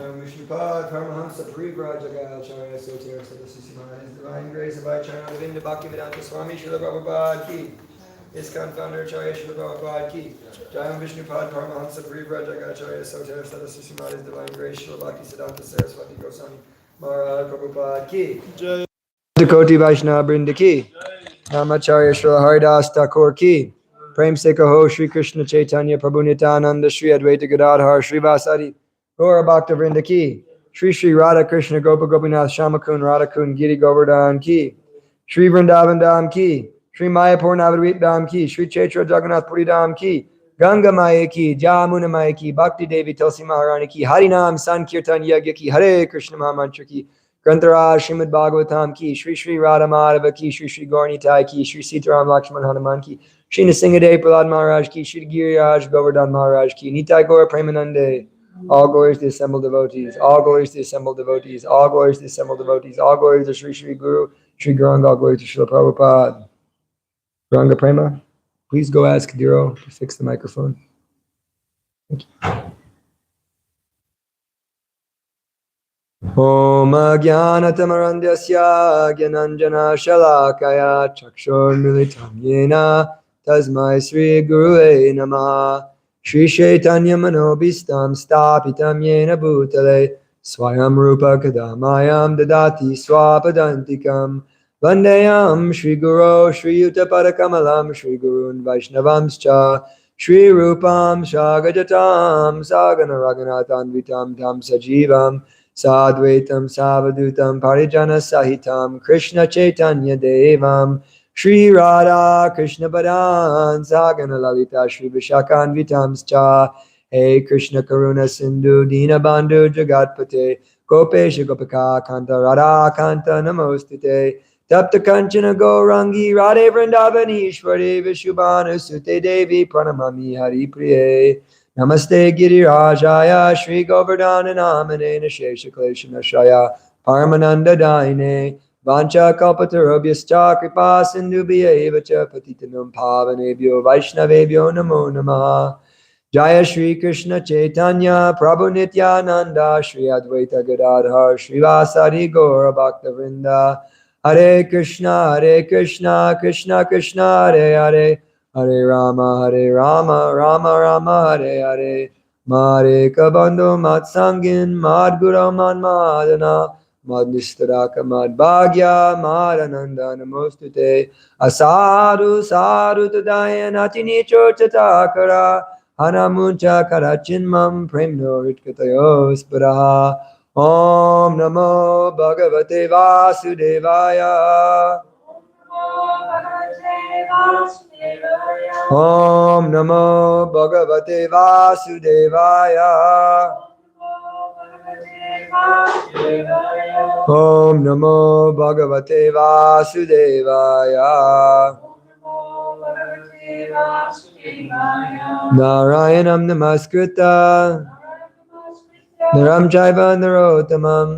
Vishnupad, Paramahamsa, Privrajagacharya, Soter, Sadasisima, His Divine Grace of Acharya, Govinda Bhaktivedanta Swami, Srila Prabhupada Ki, ISKCON Founder Acharya, Srila Prabhupada Ki, Jayam Vishnupad, Paramahamsa, Privrajagacharya, Soter, Sadasisima, His Divine Grace, Srila Bhaktisiddhanta Saraswati Goswami, Maharaj Prabhupada Ki, Jai Koti Vaishnava Brinda Ki, Namacharya Srila Haridas Thakur Ki, Prem Se Kaho, Shri Krishna Chaitanya, Prabhu Nityananda, Shri Advaita Gadadhar, Shri Vasari, Gaura Bhakta Vrinda Ki, Shri Shri Radha Krishna Gopa Gopinath Shamakun Radhakun Giri Govardhan Ki, Shri Vrindavan Dham Ki, Shri Mayapur Navadvip Dham Ki, Shri Chaitra Jagannath Puri Dham Ki, Ganga Maya Ki, Jamuna Maya Ki, Bhakti Devi Tulsi Maharani Ki, Harinam Sankirtan Yagya Ki, Hare Krishna Mahamantra Ki, Grantaraj Srimad Bhagavatam Ki, Shri Shri Radha Madhava Ki, Shri Shri Gaurnitai Ki, Shri Sitaram Lakshman Hanuman Ki, Shri Nasingadev Prahlad Maharaj Ki, Shri Giriraj Govardhan Maharaj Ki, Nitai Gaur Premanande, all glories to the assembled devotees, all glories to the assembled devotees, all glories to the assembled devotees, all glories to Shri Shri Guru, Shri Gauranga, all glories to Srila Prabhupada. Gauranga Prema, please go ask Dhiro to fix the microphone. Thank you. Om Jnanatamarandasya Gyananjana Shalakaya Chakshur Militam Yena Tasmai Sri Gurue Namaha Shri Chaitanya Manobhistam Stapitam Yena Bhutale Swayam Rupa Kadamayam Dadati Swapadantikam Vandeyam Shri Guru Shri Yuttapadakamalam Shri Gurun Vaishnavamscha Shri Rupam Shagajatam Sagana Raghunathan Vitam Tam Sajivam Sadvaitam Savadutam Parijana Sahitam Krishna Chaitanya Devam Shri Radha Krishna Padan Sagana Lalita Shri Vishakan Vitamscha Hey Krishna Karuna Sindhu Dina Bandhu Jagatpate Gopesha Gopaka Kanta Radha Kanta Namostite Tapta Kanchana Gourangi Radhe Vrindavani Ishwari Vishubhanu Sute Devi Pranamami Hari Priye Namaste Girirajaya Shri Govardhana Namane Nashesha Kleshanashaya Paramananda Daine Vancha Kalpatarobhyascha Kripa Sindhubhya Cha Patitanam Pavanebhyo Vaishnavebhyo Namo Namaha Jaya Shri Krishna Chaitanya Prabhu Nityananda Shri Advaita Gadadhar Shri Vasari Gaura Bhakta Vrinda Hare Krishna Krishna Krishna Hare Hare Hare Rama, Rama Rama, Hare Hare. Mare kabando mat sangin, mad guru man madana, mad nistaraka mad bhagya, mad ananda namostute. Asadu sadhu tadaya natini chochatakara, hanamuncha karachinmam premno ritkatayos paraha. Om namo bhagavate vasudevaya. Om Namo Bhagavate Vasudevaya. Om Namo Bhagavate Vasudevaya. Narayanam Namaskritta Naram Chaiva Narottamam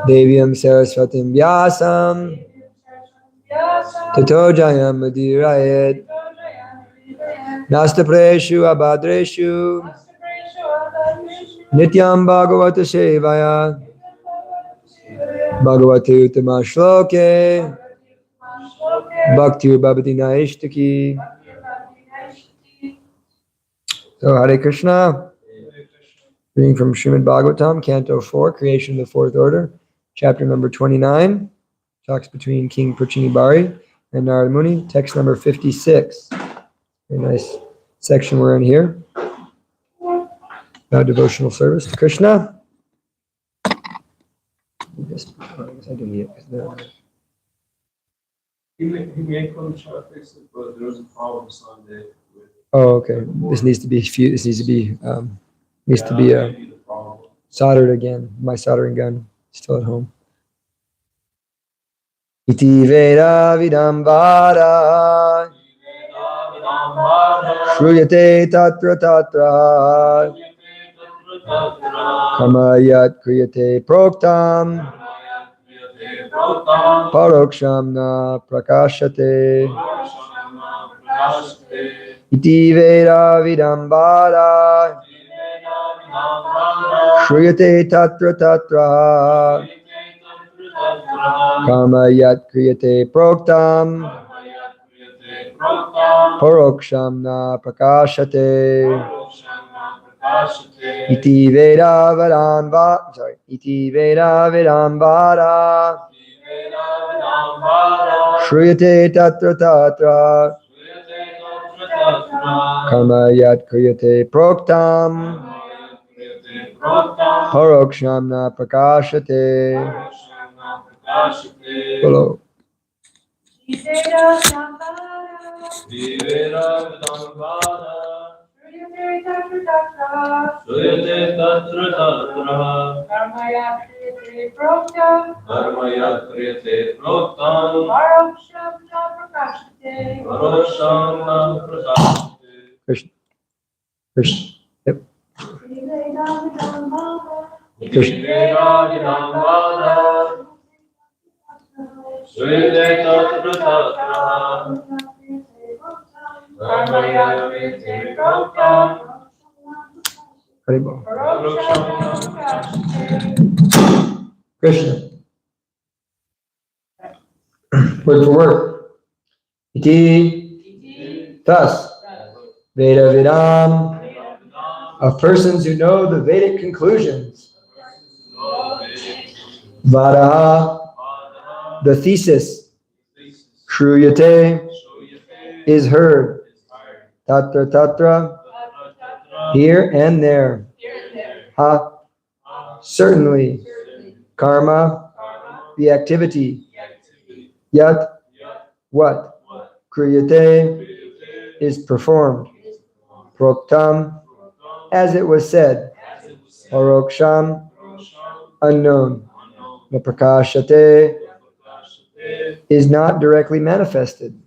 Devyam Saraswatim Vyasam Tato Jayam Mudirayed Nastapreshu Abhadreshu Nityam Bhagavata Sevaya Bhagavate Uttama Shloke Bhakti Bhavati Naishtaki. So Hare Krishna. Reading from Srimad Bhagavatam, Canto 4, Creation of the Fourth Order, Chapter number 29. Talks between King Prachinibari and Narada Muni. Text number 56. Very nice section we're in here. About devotional service to Krishna. I guess I do need it. He may come try to fix it, but there was a problem Sunday. Oh, okay. This needs to be soldered again. My soldering gun still at home. Iti Veda Vidambara Shruyate Tatra Tatra Kamayat Kriyate Proktam Paroksham Na Prakashate Iti Veda Vidambara Shruyate tatra tatra karma yat kriyate proktam paroksham na prakashate iti veda vedamba iti veda vedambara Shruyate tatra tatra karma yat kriyate proktam paroksham na prakashate. Hello. Krishna. Krishna. Yep. Krishna. Haribol. Krishna. Word for word. Iti. Thus. Veda Vedam. Of persons who know the Vedic conclusions. Vadaha. The thesis. Shruyate. Is heard. Tatra tatra. Here and there. Ha. Certainly. Karma. The activity. Yat. What? Kriyate. Is performed. Proktam. As it was said. Paroksham. Unknown. Naprakashate. Is not directly manifested.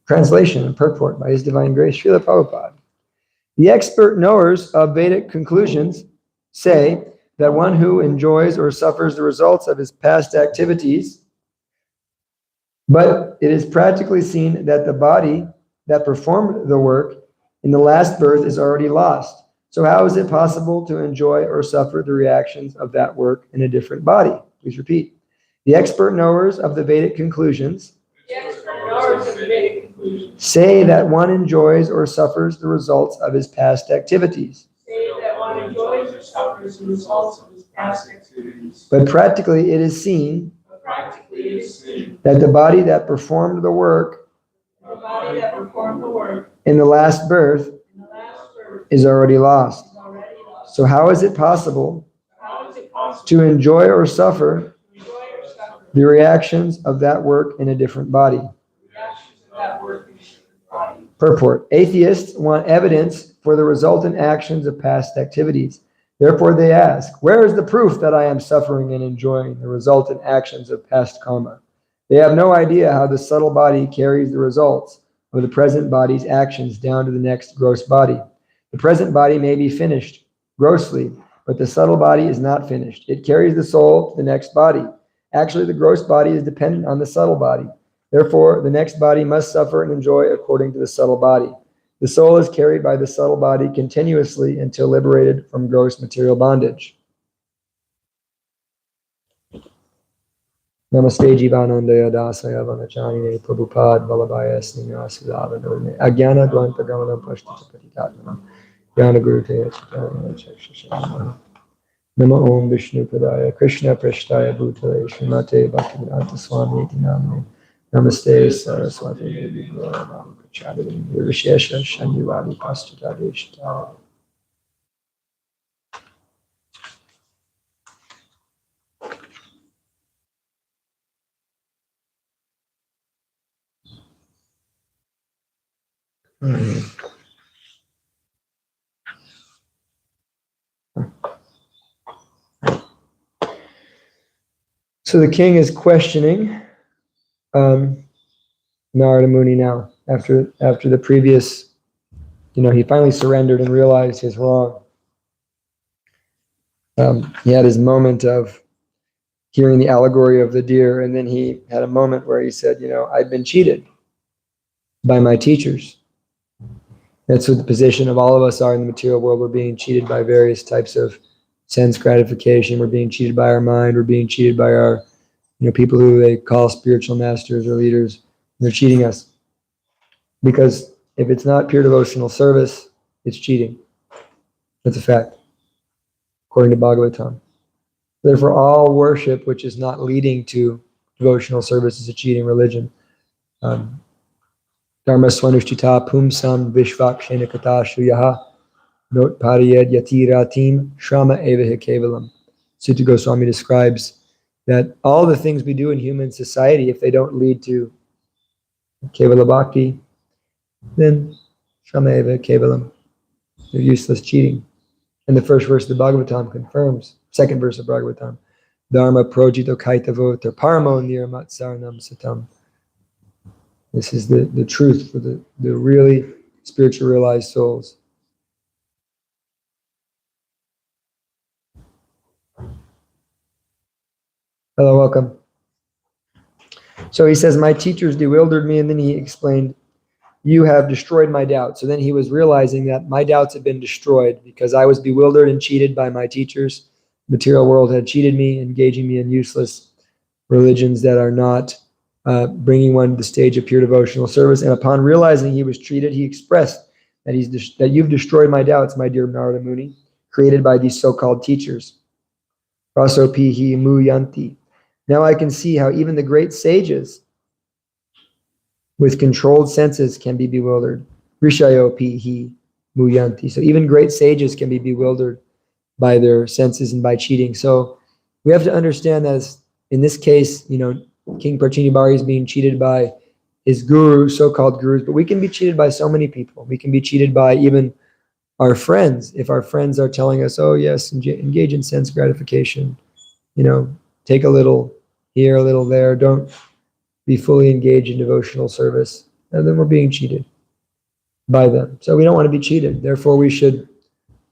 Translation and purport by His Divine Grace, Srila Prabhupada. The expert knowers of Vedic conclusions say that one who enjoys or suffers the results of his past activities, but it is practically seen that the body that performed the work in the last birth is already lost. So how is it possible to enjoy or suffer the reactions of that work in a different body? Please repeat. The expert knowers of the Vedic conclusions say that one enjoys or suffers the results of his past activities. But practically it is seen that the body that performed the work in the last birth is already lost. So how is it possible to enjoy or suffer the reactions of that work in a different body? Purport. Atheists want evidence for the resultant actions of past activities. Therefore they ask, where is the proof that I am suffering and enjoying the resultant actions of past karma? They have no idea how the subtle body carries the results of the present body's actions down to the next gross body. The present body may be finished grossly, but the subtle body is not finished. It carries the soul to the next body. Actually, the gross body is dependent on the subtle body. Therefore, the next body must suffer and enjoy according to the subtle body. The soul is carried by the subtle body continuously until liberated from gross material bondage. Namaste Jivanandaya Dasaya Vanachanine Prabhupada Vallabhaya Sningasudhavanome Agyana Dvanta Gamanam Pashtitapatikatmanam Jnana Gurute Chakshashanam Nama Om Vishnu Padaya Krishna Prashtaya Bhutale Srimate Bhaktivedanta Swami Iti Namane Namaste Saraswati Devi Gauranga Prachadini Vishesha Shanyavadi Pastadadeshita. So the king is questioning Narada Muni now after the previous, he finally surrendered and realized his wrong. He had his moment of hearing the allegory of the deer, and then he had a moment where he said, I've been cheated by my teachers. That's what the position of all of us are in the material world. We're being cheated by various types of sense gratification. We're being cheated by our mind. We're being cheated by our, people who they call spiritual masters or leaders. They're cheating us. Because if it's not pure devotional service, it's cheating. That's a fact, according to Bhagavatam. Therefore, all worship which is not leading to devotional service is a cheating religion. Dharma swanushtita pumsam vishvakshena kata shuyaha not pariyad yatiratim shrama evahi kevalam. Sutta Goswami describes that all the things we do in human society, if they don't lead to kevala bhakti, then shrama eva kevalam. They're useless cheating. And the first verse of the Bhagavatam confirms, second verse of Bhagavatam, Dharma projito kaitavo paramo niramatsarnam satam. This is the truth for the really spiritual realized souls. Hello, welcome. So he says, my teachers bewildered me, and then he explained, you have destroyed my doubts. So then he was realizing that my doubts had been destroyed because I was bewildered and cheated by my teachers. The material world had cheated me, engaging me in useless religions that are not bringing one to the stage of pure devotional service. And upon realizing he was cheated, he expressed that you've destroyed my doubts, my dear Narada Muni, created by these so-called teachers. Rasopihi muyanti. Now I can see how even the great sages with controlled senses can be bewildered. Rishayopihi muyanti. So even great sages can be bewildered by their senses and by cheating. So we have to understand that in this case, King Parchini Bari is being cheated by his gurus, so-called gurus, but we can be cheated by so many people. We can be cheated by even our friends. If our friends are telling us, oh yes, engage in sense gratification, take a little here, a little there, don't be fully engaged in devotional service, and then we're being cheated by them. So we don't want to be cheated. Therefore, we should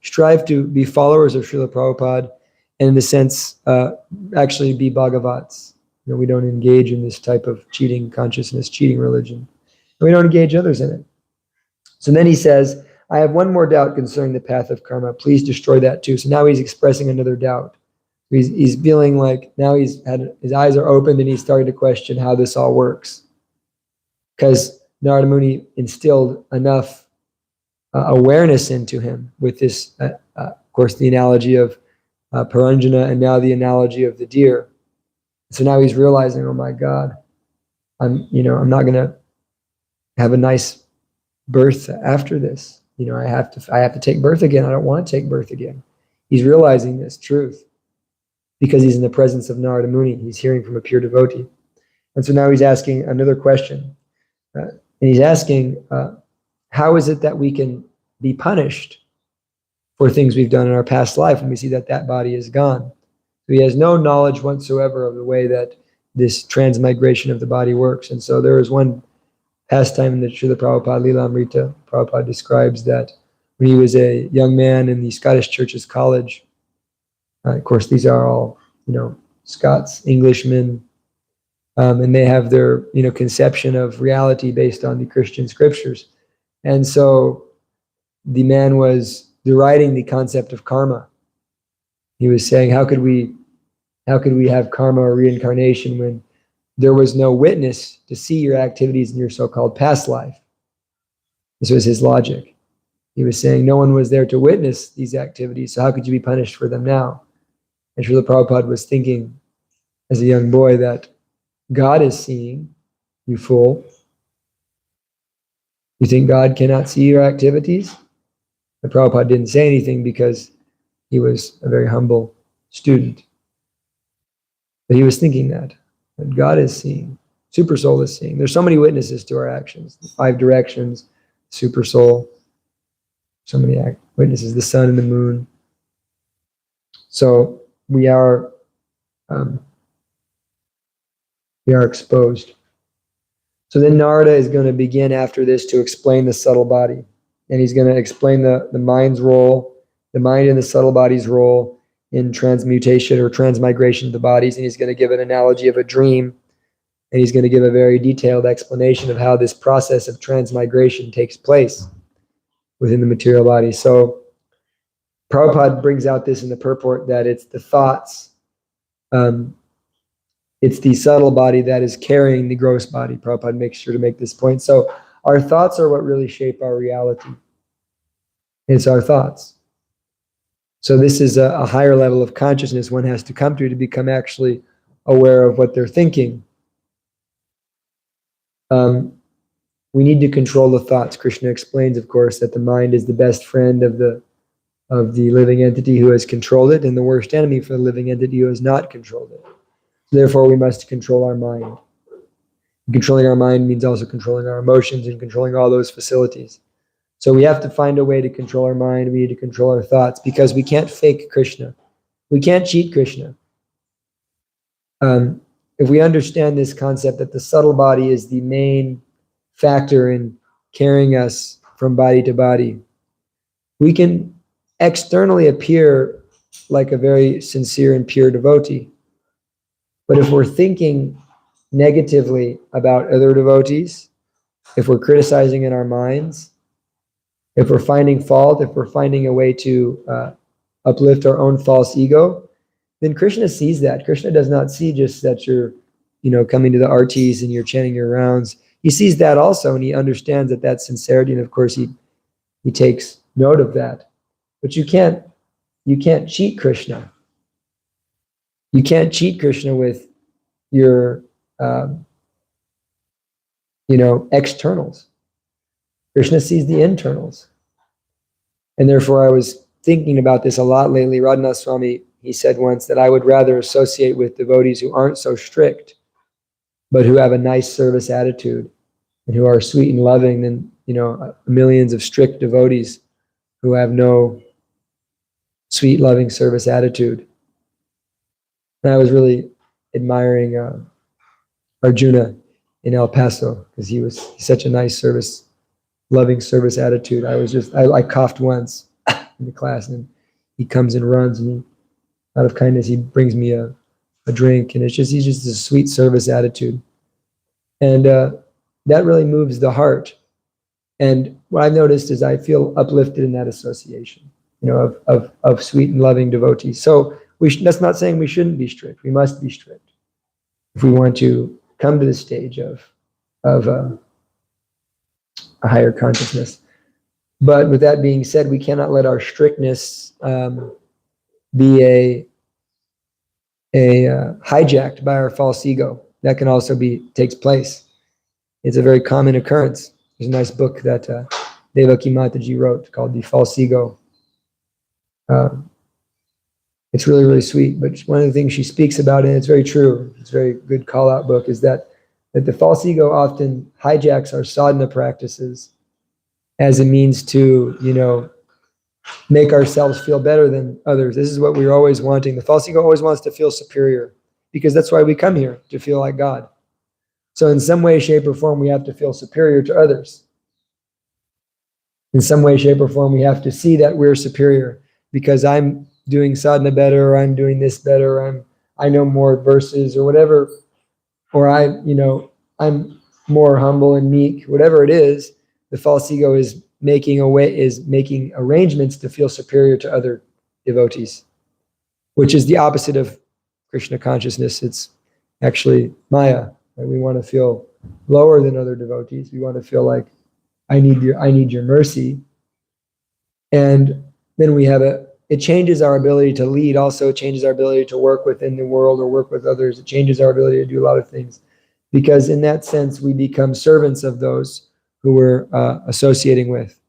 strive to be followers of Srila Prabhupada, and in a sense, actually be Bhagavats. We don't engage in this type of cheating consciousness, cheating religion. And we don't engage others in it. So then he says, I have one more doubt concerning the path of karma. Please destroy that too. So now he's expressing another doubt. He's feeling like now his eyes are opened and he's starting to question how this all works. Because Narada Muni instilled enough awareness into him with this, of course, the analogy of Paranjana and now the analogy of the deer. So now he's realizing, oh my God, I'm not going to have a nice birth after this. I have to take birth again. I don't want to take birth again. He's realizing this truth because he's in the presence of Narada Muni. He's hearing from a pure devotee. And so now he's asking another question. And he's asking, how is it that we can be punished for things we've done in our past life when we see that body is gone? So he has no knowledge whatsoever of the way that this transmigration of the body works. And so there is one pastime in the Srila Prabhupada Lila Amrita. Prabhupada describes that when he was a young man in the Scottish Church's college, of course, these are all, Scots, Englishmen, and they have their, conception of reality based on the Christian scriptures. And so the man was deriding the concept of karma. He was saying, how could we have karma or reincarnation when there was no witness to see your activities in your so-called past life? This was his logic. He was saying no one was there to witness these activities, so how could you be punished for them now? And Srila Prabhupada was thinking as a young boy that God is seeing, you fool. You think God cannot see your activities? And Prabhupada didn't say anything because he was a very humble student. But he was thinking that God is seeing, Super Soul is seeing. There's so many witnesses to our actions, the 5 directions, Super Soul, so many witnesses, the sun and the moon. So we are exposed. So then Narada is going to begin after this to explain the subtle body. And he's going to explain the mind's role, the mind and the subtle body's role in transmutation or transmigration of the bodies. And he's going to give an analogy of a dream. And he's going to give a very detailed explanation of how this process of transmigration takes place. within the material body. So Prabhupada brings out this in the purport that it's the thoughts, it's the subtle body that is carrying the gross body. Prabhupada makes sure to make this point. So our thoughts are what really shape our reality. It's our thoughts. So this is a higher level of consciousness one has to come to become actually aware of what they're thinking. We need to control the thoughts. Krishna explains, of course, that the mind is the best friend of the living entity who has controlled it, and the worst enemy for the living entity who has not controlled it. Therefore, we must control our mind. Controlling our mind means also controlling our emotions and controlling all those facilities. So we have to find a way to control our mind. We need to control our thoughts because we can't fake Krishna. We can't cheat Krishna. If we understand this concept that the subtle body is the main factor in carrying us from body to body, we can externally appear like a very sincere and pure devotee. But if we're thinking negatively about other devotees, if we're criticizing in our minds, if we're finding fault, if we're finding a way to uplift our own false ego, then Krishna sees that. Krishna does not see just that you're, coming to the artis and you're chanting your rounds. He sees that also, and he understands that that's sincerity, and of course he takes note of that. But you can't cheat Krishna. You can't cheat Krishna with your externals. Krishna sees the internals. And therefore I was thinking about this a lot lately. Radhanath Swami, he said once that I would rather associate with devotees who aren't so strict, but who have a nice service attitude and who are sweet and loving than, millions of strict devotees who have no sweet, loving service attitude. And I was really admiring Arjuna in El Paso because he's such a nice loving service attitude. I coughed once in the class, and he comes and runs, and out of kindness he brings me a drink, and he's just a sweet service attitude, and that really moves the heart. And what I've noticed is I feel uplifted in that association, of sweet and loving devotees. So that's not saying we shouldn't be strict. We must be strict if we want to come to the stage of a higher consciousness. But with that being said, we cannot let our strictness be hijacked by our false ego. That can also takes place. It's a very common occurrence. There's a nice book that Devaki Mataji wrote called The False Ego. It's really, really sweet. But one of the things she speaks about, and it's very true, it's a very good call-out book, is that the false ego often hijacks our sadhana practices as a means to, make ourselves feel better than others. This is what we're always wanting. The false ego always wants to feel superior because that's why we come here, to feel like God. So in some way, shape, or form, we have to feel superior to others. In some way, shape, or form, we have to see that we're superior because I'm doing sadhana better, or I'm doing this better, or I know more verses, or whatever, or I'm more humble and meek, whatever it is. The false ego is making arrangements to feel superior to other devotees, which is the opposite of Krishna consciousness. It's actually Maya. Right? We want to feel lower than other devotees. We want to feel like I need your mercy, and then it changes our ability to lead. Also, it changes our ability to work within the world or work with others. It changes our ability to do a lot of things, because in that sense, we become servants of those who we're associating with.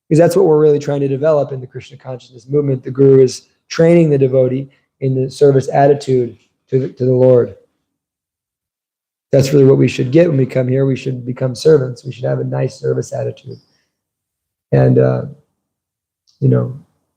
Because that's what we're really trying to develop in the Krishna consciousness movement. The Guru is training the devotee in the service attitude to the Lord. That's really what we should get when we come here. We should become servants. We should have a nice service attitude. And,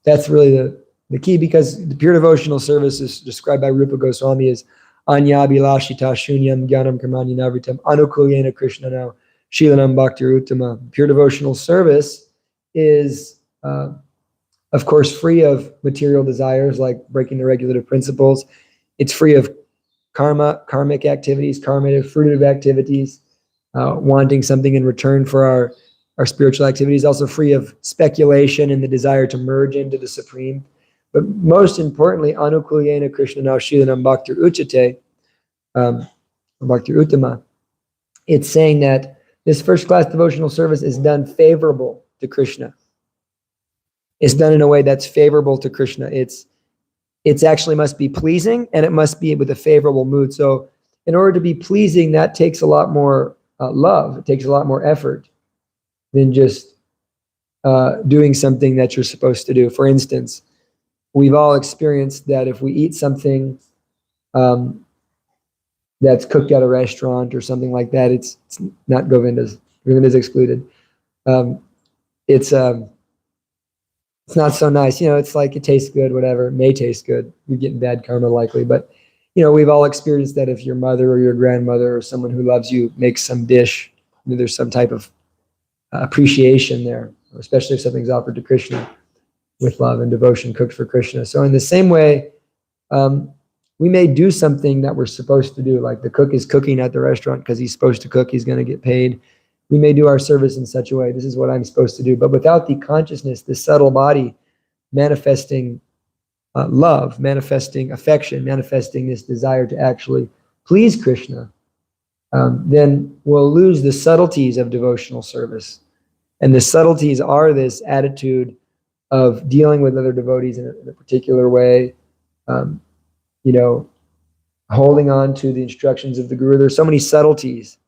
that's really the key, because the pure devotional service is described by Rupa Goswami as Anyabhilashita Shunyam Gyanam Karmani Navritam Anukulyena Krishnana Shilanam Bhakti Uttama. Pure devotional service is, of course, free of material desires like breaking the regulative principles. It's free of karmic activities, karmative, fruitive activities, wanting something in return for our spiritual activities, also free of speculation and the desire to merge into the Supreme. But most importantly, Anukulyena Krishna Shilanam Bhaktir Uchate, Bhaktir Uttama, it's saying that this first-class devotional service is done favorable to Krishna. It's done in a way that's favorable to Krishna. It's actually must be pleasing, and it must be with a favorable mood. So in order to be pleasing, that takes a lot more love. It takes a lot more effort than just doing something that you're supposed to do. For instance, we've all experienced that if we eat something that's cooked at a restaurant or something like that, it's not Govinda's. Govinda's excluded. It's not so nice. It's like it tastes good, whatever. It may taste good. You're getting bad karma likely. But, we've all experienced that if your mother or your grandmother or someone who loves you makes some dish, there's some type of appreciation there, especially if something's offered to Krishna with love and devotion, cooked for Krishna. So in the same way, we may do something that we're supposed to do, like the cook is cooking at the restaurant because he's supposed to cook, he's going to get paid. We may do our service in such a way, this is what I'm supposed to do, but without the consciousness, the subtle body manifesting love, manifesting affection, manifesting this desire to actually please Krishna, then we'll lose the subtleties of devotional service. And the subtleties are this attitude of dealing with other devotees in a particular way, holding on to the instructions of the Guru. There's so many subtleties.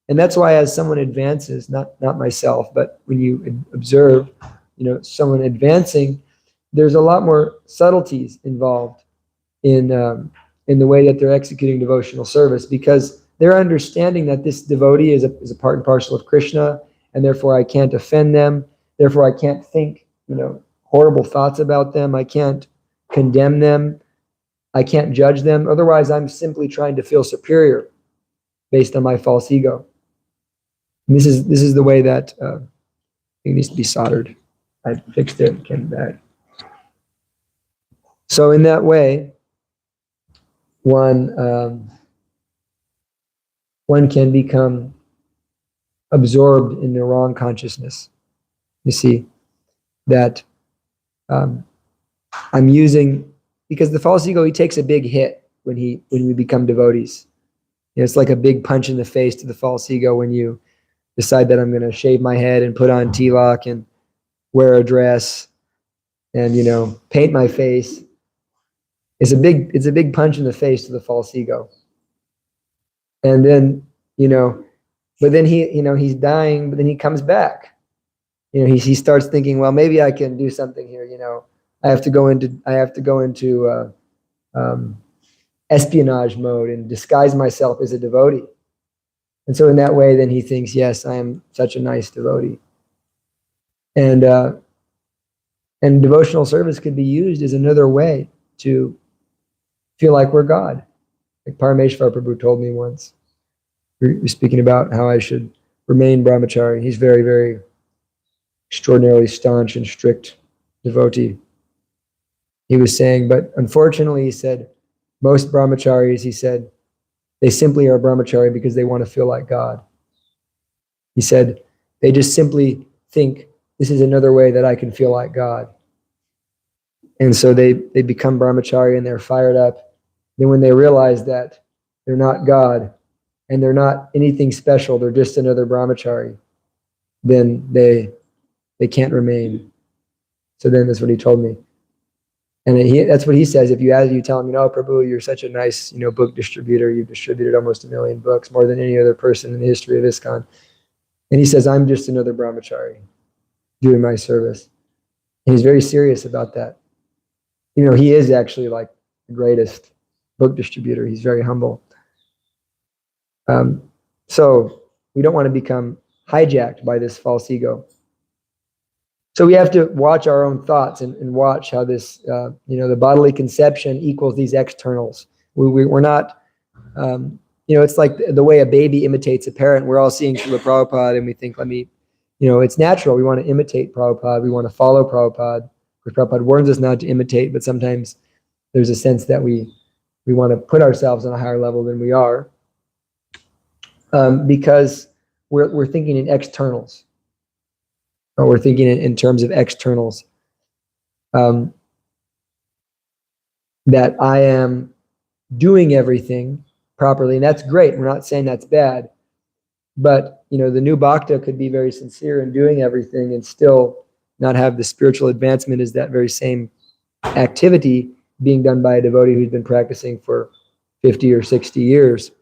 And that's why as someone advances, not myself, but when you observe, someone advancing, there's a lot more subtleties involved in the way that they're executing devotional service, because they're understanding that this devotee is a part and parcel of Krishna, and therefore I can't offend them. Therefore I can't think, horrible thoughts about them. I can't condemn them. I can't judge them. Otherwise, I'm simply trying to feel superior based on my false ego. And this is the way that it needs to be soldered. I fixed it, came back. So in that way, one can become absorbed in the wrong consciousness. You see that I'm using, because the false ego, he takes a big hit when we become devotees. It's like a big punch in the face to the false ego when you decide that I'm going to shave my head and put on tilak and wear a dress and paint my face. It's a big punch in the face to the false ego. And then but then he's dying, but then he comes back. He starts thinking, well, maybe I can do something here. I have to go into espionage mode and disguise myself as a devotee. And so in that way, then he thinks, yes, I am such a nice devotee. And devotional service could be used as another way to feel like we're God. Like Parameshvara Prabhu told me once. We were speaking about how I should remain brahmachari. He's very, very extraordinarily staunch and strict devotee. He was saying, but unfortunately, he said, most brahmacharis, he said, they simply are brahmachari because they want to feel like God. He said, they just simply think, this is another way that I can feel like God. And so they become brahmachari and they're fired up. Then when they realize that they're not God and they're not anything special, they're just another brahmachari, then they can't remain. So then that's what he told me. And that's what he says. If you tell him, Prabhu, you're such a nice, book distributor. You've distributed almost 1 million books, more than any other person in the history of ISKCON. And he says, I'm just another brahmachari doing my service. And he's very serious about that. He is actually like the greatest book distributor. He's very humble. So we don't want to become hijacked by this false ego. So we have to watch our own thoughts and watch how this, the bodily conception equals these externals. We're not, it's like the way a baby imitates a parent. We're all seeing Srila Prabhupada and we think, it's natural. We want to imitate Prabhupada. We want to follow Prabhupada. Because Prabhupada warns us not to imitate, but sometimes there's a sense that we want to put ourselves on a higher level than we are, because we're thinking in externals. we're thinking in terms of externals. That I am doing everything properly, and that's great. We're not saying that's bad, but the new bhakta could be very sincere in doing everything and still not have the spiritual advancement as that very same activity being done by a devotee who's been practicing for 50 or 60 years,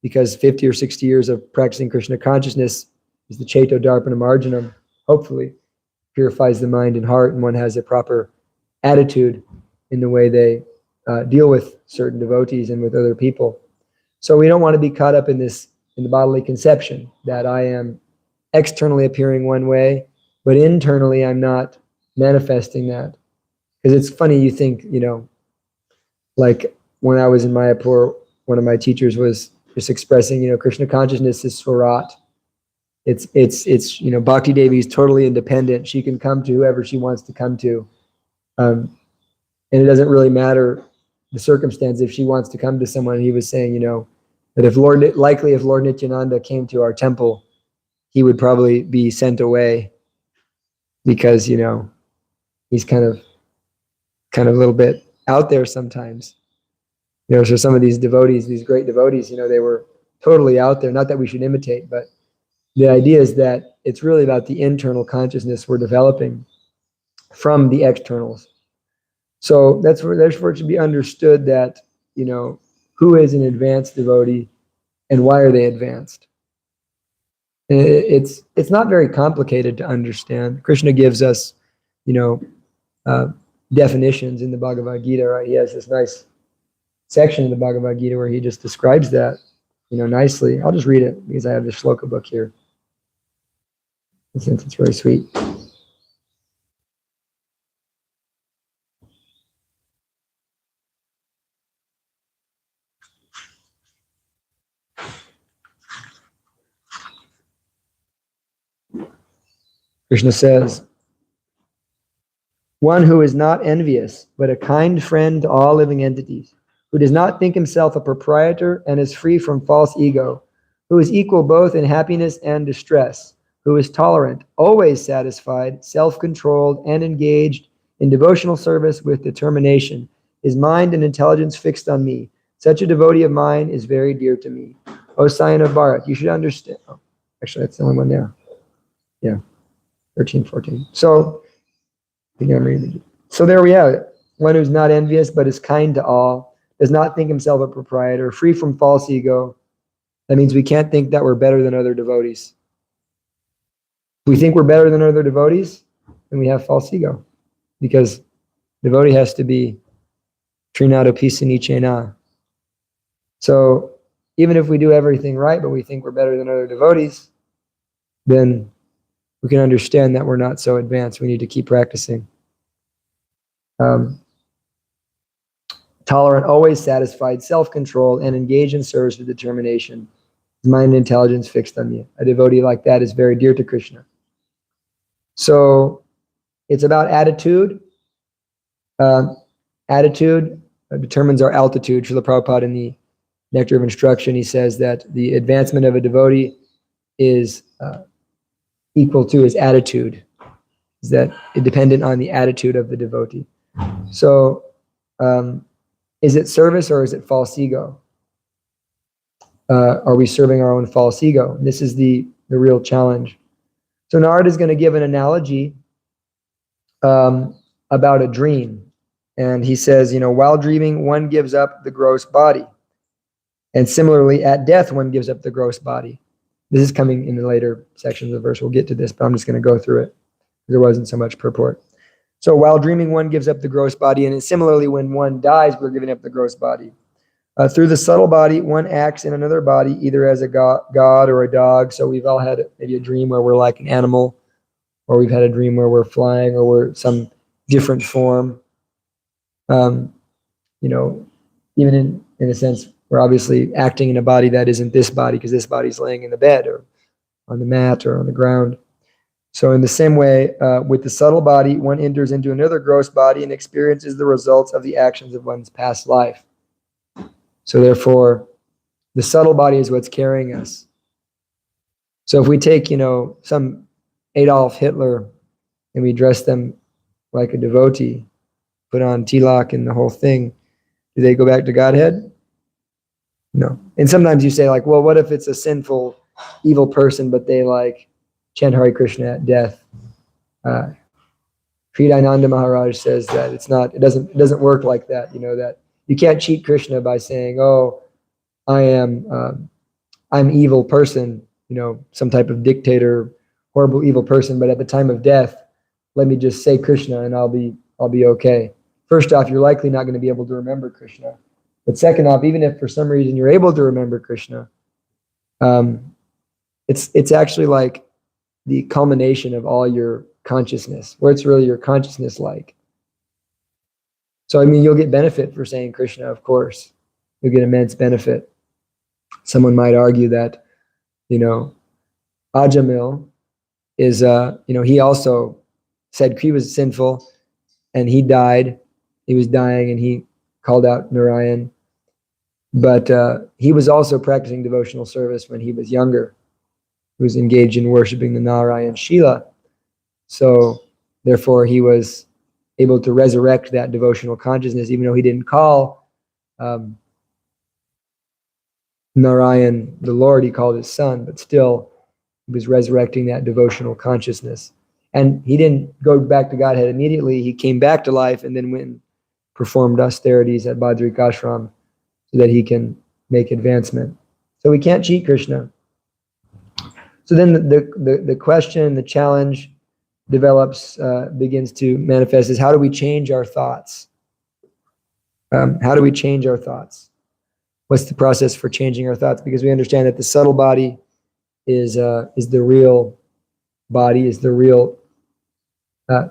because 50 or 60 years of practicing Krishna consciousness is the Cheto Darpana Marjanam, hopefully purifies the mind and heart, and one has a proper attitude in the way they deal with certain devotees and with other people. So we don't want to be caught up in the bodily conception that I am externally appearing one way, but internally I'm not manifesting that. Because it's funny, you think, like when I was in Mayapur, one of my teachers was just expressing, Krishna consciousness is Swarat. It's Bhakti Devi is totally independent. She can come to whoever she wants to come to. And it doesn't really matter the circumstance if she wants to come to someone. He was saying, that if Lord Nityananda came to our temple, he would probably be sent away because, he's kind of a little bit out there sometimes. So some of these devotees, these great devotees, they were totally out there. Not that we should imitate, but the idea is that it's really about the internal consciousness we're developing from the externals. So therefore it should be understood that, who is an advanced devotee and why are they advanced? It's not very complicated to understand. Krishna gives us, definitions in the Bhagavad Gita, right? He has this nice section in the Bhagavad Gita where he just describes that, nicely. I'll just read it because I have the shloka book here, since it's very sweet. Krishna says, one who is not envious, but a kind friend to all living entities, who does not think himself a proprietor and is free from false ego, who is equal both in happiness and distress, who is tolerant, always satisfied, self-controlled, and engaged in devotional service with determination, his mind and intelligence fixed on me. Such a devotee of mine is very dear to me. O Scion of Bharat, you should understand. Oh, actually, that's the only one there. Yeah, 13, 14. So, I think I'm reading. So there we have it. One who's not envious, but is kind to all, does not think himself a proprietor, free from false ego. That means we can't think that we're better than other devotees. If we think we're better than other devotees, then we have false ego. Because devotee has to be Trinado Pisanichena. So even if we do everything right, but we think we're better than other devotees, then we can understand that we're not so advanced. We need to keep practicing. Tolerant, always satisfied, self-controlled, and engaged in service with determination. His mind and intelligence fixed on me. A devotee like that is very dear to Krishna. So it's about attitude. Attitude determines our altitude. Srila Prabhupada in the Nectar of Instruction, he says that the advancement of a devotee is equal to his attitude. Is that dependent on the attitude of the devotee. So is it service or is it false ego? Are we serving our own false ego? And this is the real challenge. So Narada is going to give an analogy about a dream. And he says, while dreaming, one gives up the gross body. And similarly, at death, one gives up the gross body. This is coming in the later sections of the verse. We'll get to this, but I'm just going to go through it. There wasn't so much purport. So while dreaming, one gives up the gross body. And similarly, when one dies, we're giving up the gross body. Through the subtle body, one acts in another body, either as a god or a dog. So we've all had maybe a dream where we're like an animal, or we've had a dream where we're flying, or we're some different form. Even in a sense, we're obviously acting in a body that isn't this body, because this body's laying in the bed or on the mat or on the ground. So in the same way, with the subtle body, one enters into another gross body and experiences the results of the actions of one's past life. So therefore, the subtle body is what's carrying us. So if we take, some Adolf Hitler and we dress them like a devotee, put on tilak and the whole thing, do they go back to Godhead? No. And sometimes you say like, well, what if it's a sinful, evil person, but they like chant Hare Krishna at death? Kridananda Maharaj says that it doesn't work like that. That you can't cheat Krishna by saying, oh, I'm evil person, some type of dictator, horrible evil person, but at the time of death, let me just say Krishna and I'll be okay. First off, you're likely not going to be able to remember Krishna. But second off, even if for some reason you're able to remember Krishna, it's actually like the culmination of all your consciousness. What's really your consciousness like? So, you'll get benefit for saying Krishna, of course. You'll get immense benefit. Someone might argue that, Ajamil is, he also said he was sinful and he died. He was dying and he called out Narayan. But he was also practicing devotional service when he was younger. He was engaged in worshiping the Narayan Shila. So therefore he was able to resurrect that devotional consciousness, even though he didn't call Narayan the Lord, he called his son, but still he was resurrecting that devotional consciousness. And he didn't go back to Godhead immediately. He came back to life and then went and performed austerities at Badrik Ashram so that he can make advancement. So we can't cheat Krishna. So then the question, the challenge develops, begins to manifest is how do we change our thoughts? How do we change our thoughts? What's the process for changing our thoughts? Because we understand that the subtle body is the real body, is the real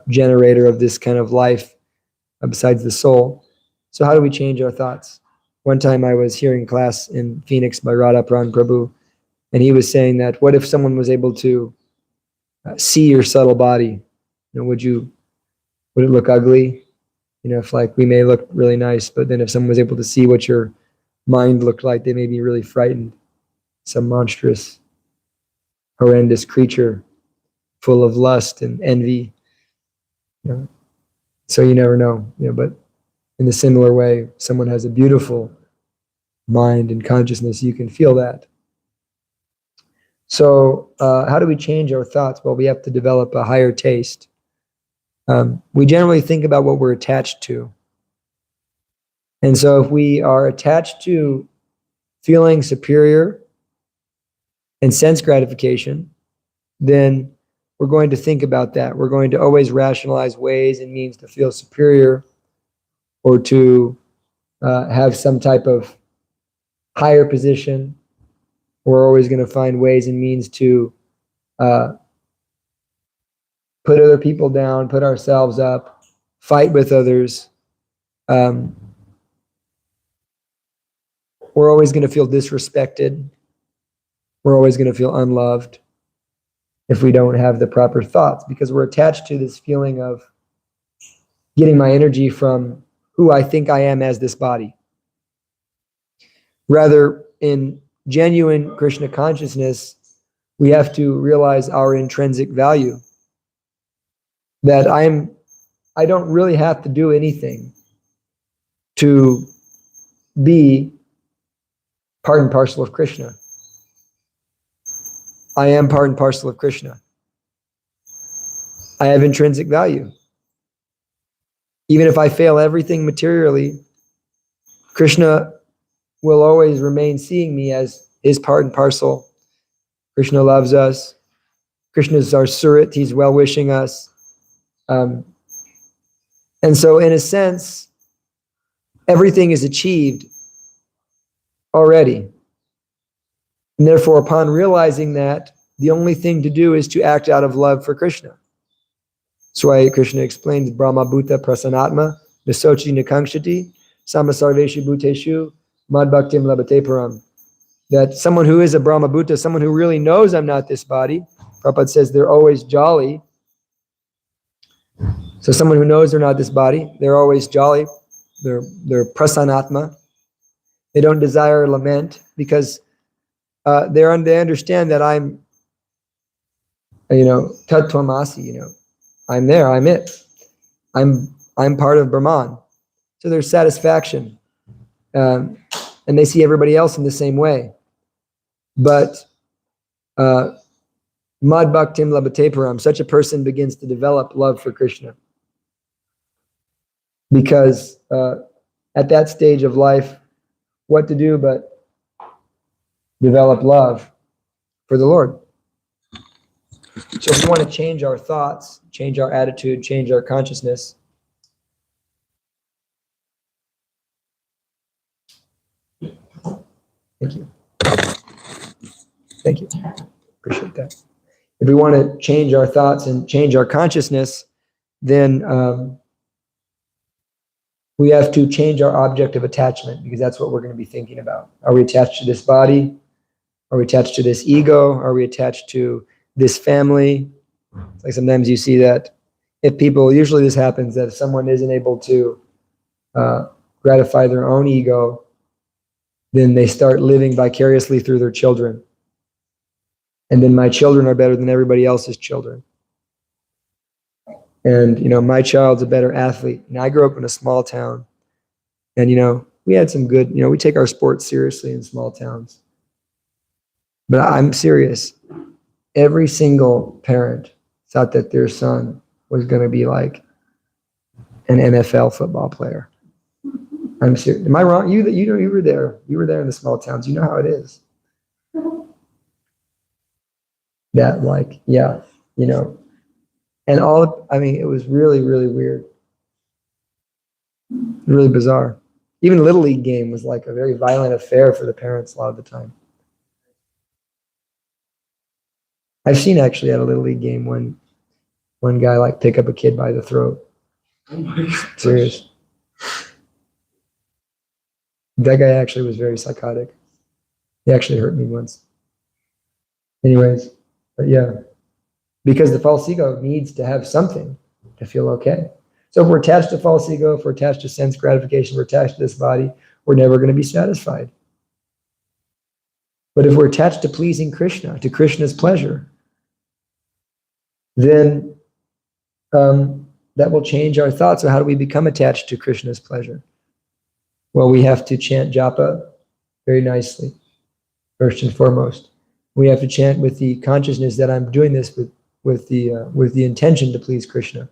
generator of this kind of life besides the soul. So how do we change our thoughts? One time I was hearing class in Phoenix by Radha Pran Prabhu, and he was saying that what if someone was able to see your subtle body? Would it look ugly? If like we may look really nice, but then if someone was able to see what your mind looked like, they may be really frightened. Some monstrous, horrendous creature full of lust and envy. So you never know. But in a similar way, someone has a beautiful mind and consciousness, you can feel that. So how do we change our thoughts? Well, we have to develop a higher taste. We generally think about what we're attached to. And so if we are attached to feeling superior and sense gratification, then we're going to think about that. We're going to always rationalize ways and means to feel superior or to have some type of higher position. We're always going to find ways and means to put other people down, put ourselves up, fight with others. We're always going to feel disrespected. We're always going to feel unloved if we don't have the proper thoughts, because we're attached to this feeling of getting my energy from who I think I am as this body. Rather, in genuine Krishna consciousness, we have to realize our intrinsic value. That I don't really have to do anything to be part and parcel of Krishna. I am part and parcel of Krishna. I have intrinsic value. Even if I fail everything materially, Krishna will always remain seeing me as his part and parcel. Krishna loves us. Krishna is our surit. He's well-wishing us. And so in a sense, everything is achieved already. And therefore, upon realizing that, the only thing to do is to act out of love for Krishna. That's why Krishna explains Brahma Bhuta Prasanatma, Nasochi Nikankshati, Samasarveshu Bhuteshu, Madbhaktim Labhate Param. That someone who is a Brahma Bhuta, someone who really knows I'm not this body, Prabhupada says they're always jolly. So someone who knows they're not this body, they're always jolly. They're prasanatma. They don't desire lament because they understand that I'm, tattvamasi, I'm there, I'm it. I'm part of Brahman. So there's satisfaction. And they see everybody else in the same way. But Mad Bhaktim Labhate Param, such a person begins to develop love for Krishna. Because at that stage of life, what to do but develop love for the Lord. So if we want to change our thoughts, change our attitude, change our consciousness, thank you. Thank you. Appreciate that. If we want to change our thoughts and change our consciousness, then we have to change our object of attachment, because that's what we're going to be thinking about. Are we attached to this body? Are we attached to this ego? Are we attached to this family? Like sometimes you see that if people, usually this happens, that if someone isn't able to gratify their own ego, then they start living vicariously through their children. And then my children are better than everybody else's children. And, my child's a better athlete. And I grew up in a small town. And, we had some good, we take our sports seriously in small towns. But I'm serious. Every single parent thought that their son was going to be like an NFL football player. I'm serious. Am I wrong? You were there. You were there in the small towns. You know how it is. That and it was really, really weird. Really bizarre. Even Little League game was like a very violent affair for the parents a lot of the time. I've seen actually at a Little League game one guy pick up a kid by the throat. Oh my God. Serious. That guy actually was very psychotic. He actually hurt me once. Anyways, but yeah. Because the false ego needs to have something to feel okay. So if we're attached to false ego, if we're attached to sense gratification, we're attached to this body, we're never going to be satisfied. But if we're attached to pleasing Krishna, to Krishna's pleasure, then that will change our thoughts. So how do we become attached to Krishna's pleasure? Well, we have to chant japa very nicely, first and foremost. We have to chant with the consciousness that I'm doing this with the intention to please Krishna.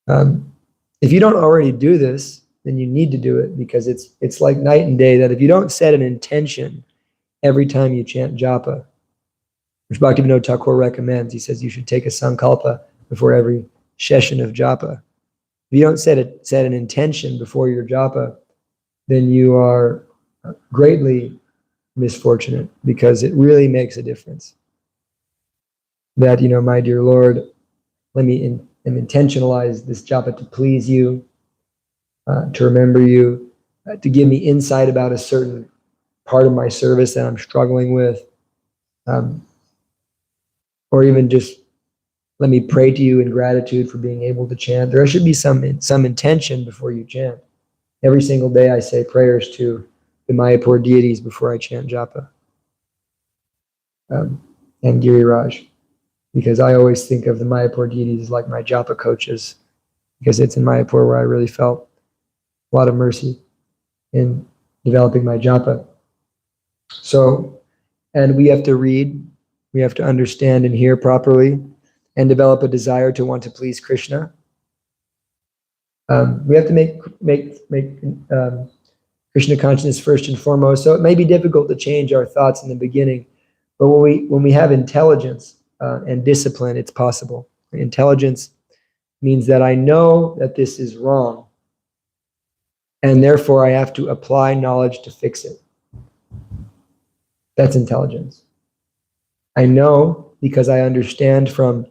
If you don't already do this, then you need to do it, because it's like night and day, that if you don't set an intention every time you chant japa, which Bhaktivinoda Thakur recommends, he says you should take a sankalpa before every session of japa. If you don't set an intention before your japa, then you are greatly misfortunate, because it really makes a difference. That, my dear Lord, let me intentionalize this japa to please you, to remember you, to give me insight about a certain part of my service that I'm struggling with, or even just let me pray to you in gratitude for being able to chant. There should be some intention before you chant. Every single day I say prayers to the Mayapur deities before I chant japa, and Giriraj, because I always think of the Mayapur deities as like my japa coaches, because it's in Mayapur where I really felt a lot of mercy in developing my japa. So, and we have to read, we have to understand and hear properly, and develop a desire to want to please Krishna. We have to make Krishna consciousness first and foremost. So it may be difficult to change our thoughts in the beginning, but when we have intelligence and discipline, it's possible. Intelligence means that I know that this is wrong, and therefore I have to apply knowledge to fix it. That's intelligence. I know because I understand from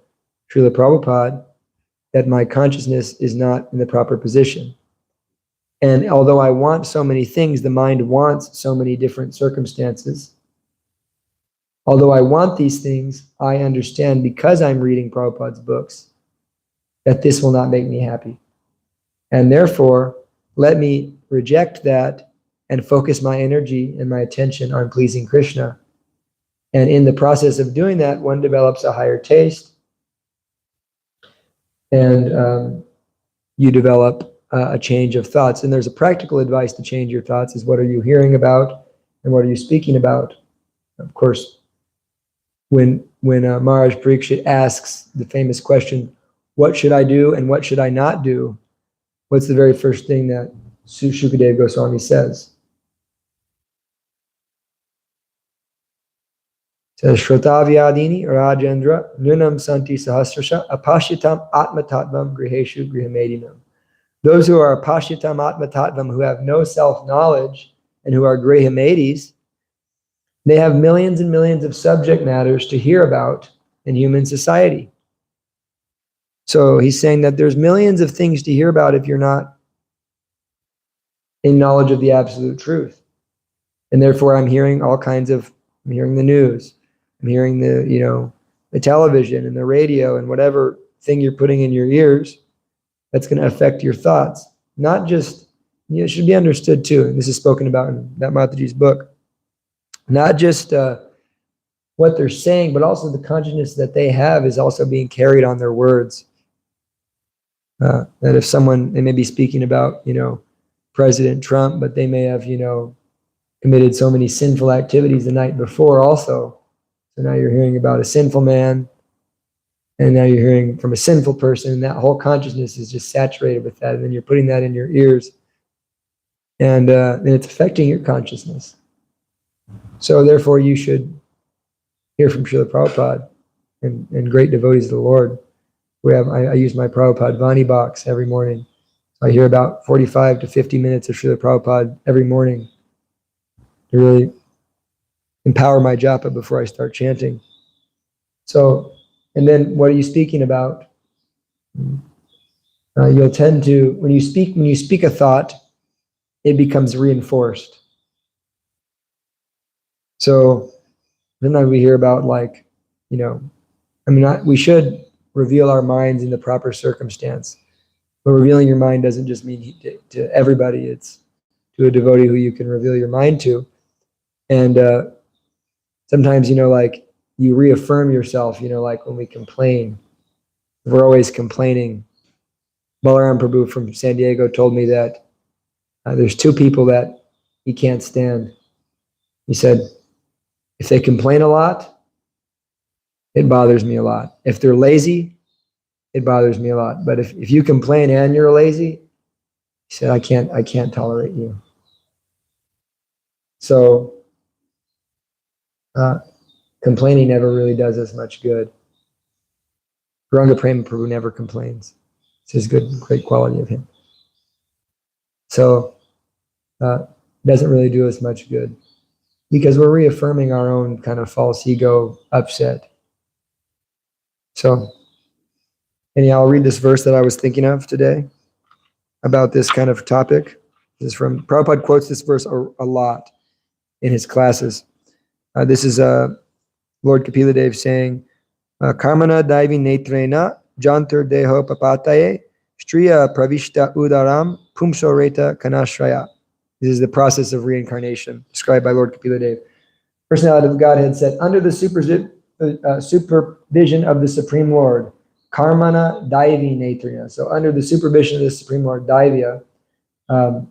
Srila Prabhupada that my consciousness is not in the proper position. And although I want so many things, the mind wants so many different circumstances. Although I want these things, I understand, because I'm reading Prabhupada's books, that this will not make me happy. And therefore, let me reject that and focus my energy and my attention on pleasing Krishna. And in the process of doing that, one develops a higher taste. and you develop a change of thoughts. And there's a practical advice to change your thoughts is what are you hearing about and what are you speaking about? Of course, when Maharaj Parikshit asks the famous question, what should I do and what should I not do? What's the very first thing that Shukadeva Goswami says? Says, Shrotavyadini Rajendra Nunam Santi Sahasrasha Apashyatam Atmatatvam Griheshu Grihamedinam. Those who are Apashyatam Atmatatvam, who have no self-knowledge and who are Grihamedis, they have millions and millions of subject matters to hear about in human society. So he's saying that there's millions of things to hear about if you're not in knowledge of the absolute truth. And therefore I'm hearing I'm hearing the news, I'm hearing the television and the radio and whatever thing you're putting in your ears that's going to affect your thoughts. Not just, it should be understood too, and this is spoken about in that Mataji's book, not just what they're saying, but also the consciousness that they have is also being carried on their words. That if they may be speaking about, President Trump, but they may have, committed so many sinful activities the night before also. So now you're hearing about a sinful man, and now you're hearing from a sinful person, and that whole consciousness is just saturated with that, and then you're putting that in your ears, and it's affecting your consciousness. So therefore you should hear from Srila Prabhupada and great devotees of the Lord. I use my Prabhupada Vani box every morning. I hear about 45 to 50 minutes of Srila Prabhupada every morning to really empower my japa before I start chanting. So, and then what are you speaking about? You'll tend to, when you speak a thought, it becomes reinforced. So, sometimes we hear about we should reveal our minds in the proper circumstance. But revealing your mind doesn't just mean to everybody, it's to a devotee who you can reveal your mind to. And sometimes, you reaffirm yourself, like when we complain, we're always complaining. Balaram Prabhu from San Diego told me that there's two people that he can't stand. He said, if they complain a lot, it bothers me a lot. If they're lazy, it bothers me a lot. But if you complain and you're lazy, he said, I can't tolerate you. So complaining never really does us much good. Gauranga Prema Prabhu never complains. It's his great quality of him. So doesn't really do us much good because we're reaffirming our own kind of false ego upset. So anyhow, I'll read this verse that I was thinking of today about this kind of topic. This is from, Prabhupada quotes this verse a lot in his classes. This is Lord Kapila Dev saying, Karmana Daivi Netrena Jantur Deho Papataye Striya Pravishta Udaram Pumsoreta Kanashraya. This is the process of reincarnation described by Lord Kapila Dev. Personality of Godhead said, under the supervision of the Supreme Lord, Karmana Daivi Netrina. So under the supervision of the Supreme Lord, Daivya, and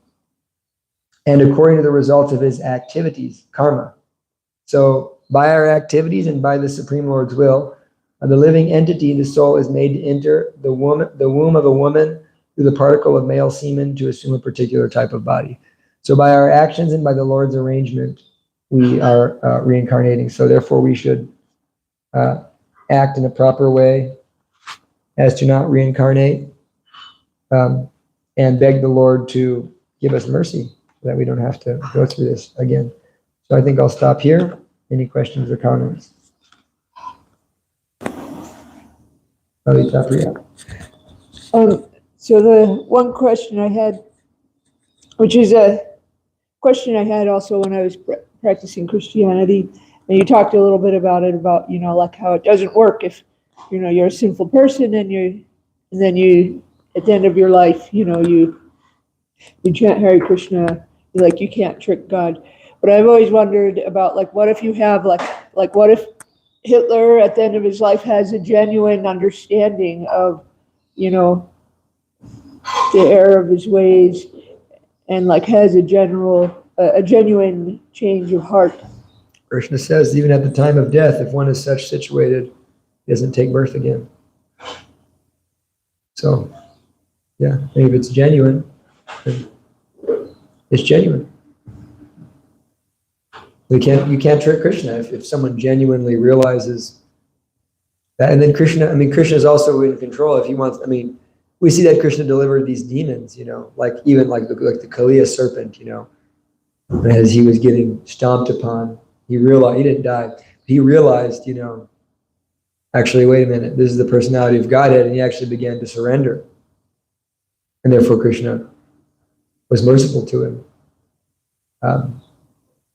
according to the results of his activities, karma. So by our activities and by the Supreme Lord's will, the living entity, the soul, is made to enter the womb of a woman through the particle of male semen to assume a particular type of body. So by our actions and by the Lord's arrangement, we are reincarnating. So therefore we should act in a proper way as to not reincarnate, and beg the Lord to give us mercy so that we don't have to go through this again. So I think I'll stop here. Any questions or comments? Lalita Priya. So the one question I had, which is a question I had also when I was practicing Christianity, and you talked a little bit about it, about, like how it doesn't work if, you're a sinful person and then you, at the end of your life, you chant Hare Krishna, you can't trick God. But I've always wondered about, what if you have, what if Hitler at the end of his life has a genuine understanding of you know, the error of his ways, and like has a genuine change of heart. Krishna says, even at the time of death, if one is such situated, he doesn't take birth again. So, yeah, if it's genuine, then it's genuine. You can't trick Krishna if someone genuinely realizes that. And then Krishna is also in control. If he wants, we see that Krishna delivered these demons, like even like the Kaliya serpent, as he was getting stomped upon, he realized he didn't die. He realized, actually, wait a minute, this is the personality of Godhead, and he actually began to surrender. And therefore Krishna was merciful to him.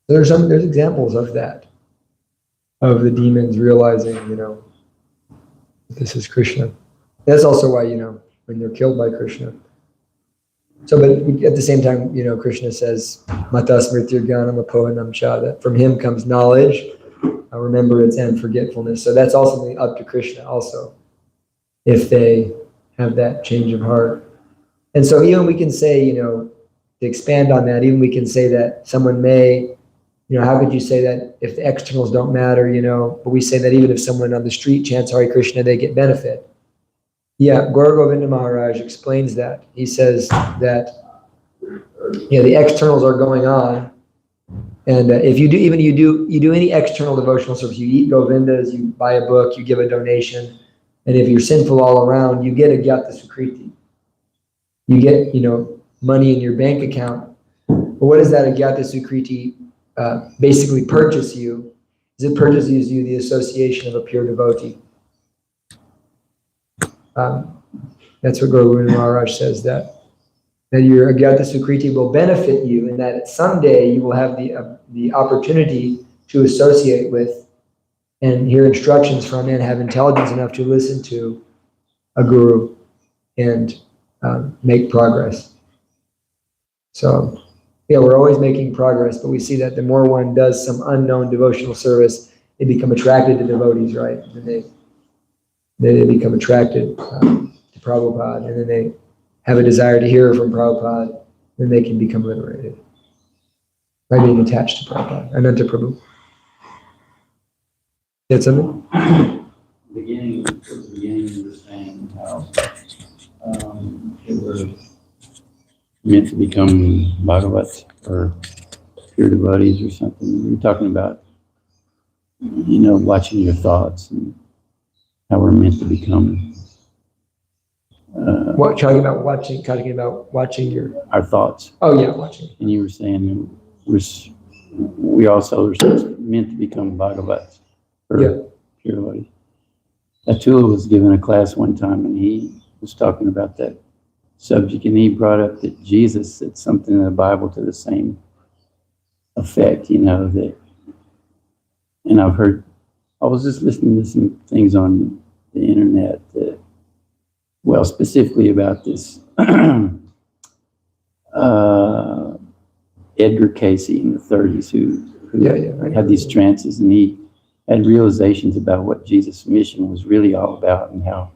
There's examples of that, of the demons realizing, this is Krishna. That's also why, when they're killed by Krishna. So, but at the same time, Krishna says, Mata smritir jnanam apohanam cha, that from him comes knowledge, remembrance, and forgetfulness. So that's also up to Krishna also, if they have that change of heart. And so even we can say, to expand on that, even we can say that someone may, how could you say that if the externals don't matter, but we say that even if someone on the street chants Hare Krishna, they get benefit. Yeah, Gaura Govinda Maharaj explains that. He says that, the externals are going on, and if you do any external devotional service, you eat Govindas, you buy a book, you give a donation, and if you're sinful all around, you get a Gyata Sukriti. You get, money in your bank account. But what does that Agyata Sukriti basically purchase you? Is it purchases you the association of a pure devotee? That's what Guru Maharaj says, that your Agyata Sukriti will benefit you, and that someday you will have the opportunity to associate with and hear instructions from and have intelligence enough to listen to a guru and make progress. So, we're always making progress, but we see that the more one does some unknown devotional service, they become attracted to devotees, right? And they become attracted to Prabhupada, and then they have a desire to hear from Prabhupada, then they can become liberated by being attached to Prabhupada, Ananta Prabhu. You had something? Towards the beginning, you were saying how they were meant to become Bhagavats or pure devotees or something. You were talking about, watching your thoughts and how we're meant to become. Talking about watching your... Our thoughts. Oh yeah, watching. And you were saying we also are meant to become Bhagavats or pure devotees. Atula was given a class one time, and he was talking about that subject, and he brought up that Jesus said something in the Bible to the same effect, that, and I was just listening to some things on the internet that, specifically about this Edgar Casey in the 30s who had these trances, and he had realizations about what Jesus' mission was really all about, and how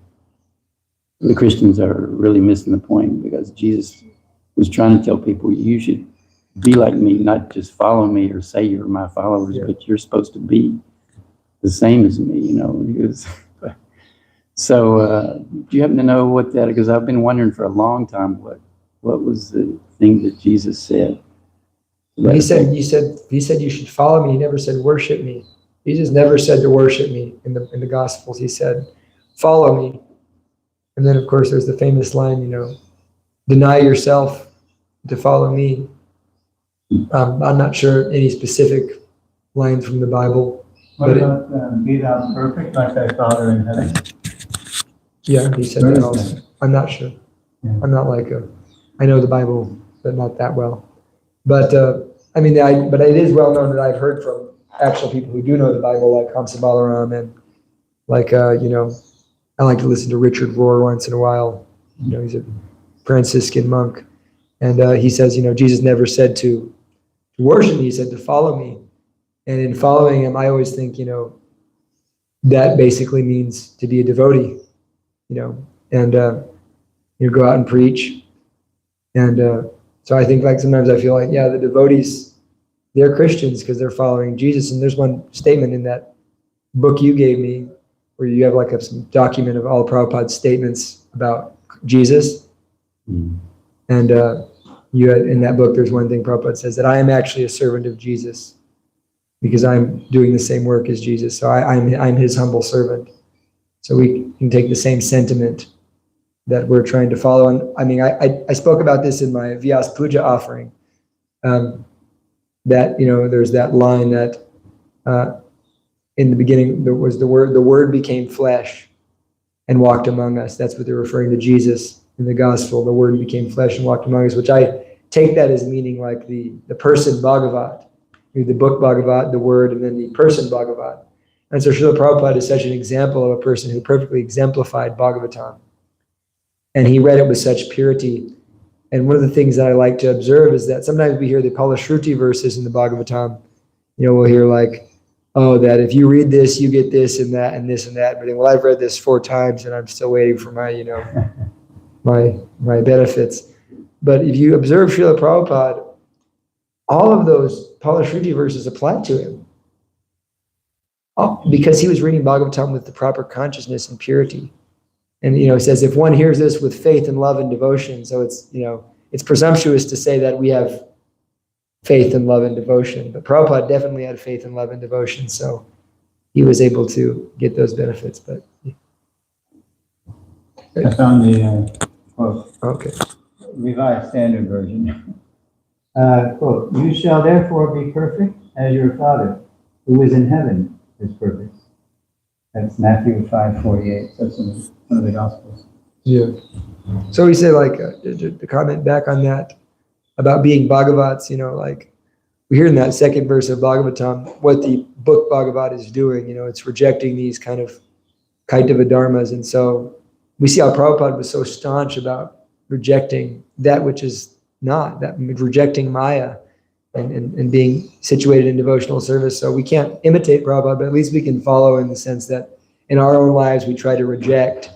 the Christians are really missing the point, because Jesus was trying to tell people, you should be like me, not just follow me or say you're my followers, but you're supposed to be the same as me, So, do you happen to know what that, because I've been wondering for a long time what was the thing that Jesus said? He said you should follow me. He never said worship me. Jesus never said to worship me in the Gospels. He said, follow me. And then, of course, there's the famous line, deny yourself to follow me. I'm not sure any specific lines from the Bible. What about be thou perfect like thy Father in heaven? Yeah, he said that also. I'm not sure. Yeah. I'm not I know the Bible, but not that well. But but it is well known that I've heard from actual people who do know the Bible, like Kamsa Balaram, and like I like to listen to Richard Rohr once in a while. He's a Franciscan monk, and he says, Jesus never said to worship me. He said to follow me, and in following him, I always think, that basically means to be a devotee, and go out and preach. And so I think like sometimes I feel like, yeah, the devotees, they're Christians because they're following Jesus. And there's one statement in that book you gave me where you have like some document of all Prabhupada's statements about Jesus. Mm. And you had, in that book, there's one thing Prabhupada says, that I am actually a servant of Jesus because I'm doing the same work as Jesus. So I'm his humble servant. So we can take the same sentiment that we're trying to follow. And I mean, I spoke about this in my Vyas Puja offering, that, there's that line that in the beginning, there was the word became flesh and walked among us. That's what they're referring to Jesus in the gospel. The word became flesh and walked among us, which I take that as meaning like the person Bhagavat, the book Bhagavat, the word, and then the person Bhagavat. And so Srila Prabhupada is such an example of a person who perfectly exemplified Bhagavatam. And he read it with such purity. And one of the things that I like to observe is that sometimes we hear the Palashruti verses in the Bhagavatam. We'll hear like, oh, that if you read this, you get this and that and this and that. But then, well, I've read this 4 times and I'm still waiting for my, my benefits. But if you observe Srila Prabhupada, all of those Palashruti verses apply to him. Because he was reading Bhagavatam with the proper consciousness and purity. And, it says, if one hears this with faith and love and devotion, so it's, it's presumptuous to say that we have faith and love and devotion, but Prabhupada definitely had faith and love and devotion, so he was able to get those benefits. But I found the quote, okay. Revised Standard Version. Quote, you shall therefore be perfect as your Father, who is in heaven, is perfect. That's Matthew 5:48. That's in one of the Gospels. Yeah. So we say like to comment back on that about being Bhagavats, like we hear in that second verse of Bhagavatam what the book Bhagavat is doing. It's rejecting these kind of Kaitava dharmas. And so we see how Prabhupada was so staunch about rejecting that which is not, that rejecting Maya and being situated in devotional service. So we can't imitate Prabhupada, but at least we can follow in the sense that in our own lives we try to reject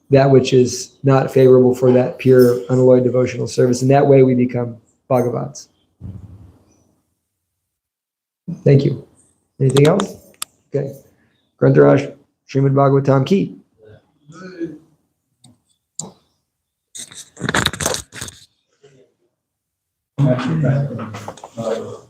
that which is not favorable for that pure, unalloyed devotional service. And that way we become Bhagavats. Thank you. Anything else? Okay. Grantaraj, Srimad Bhagavatam ki. Matthew 5:48.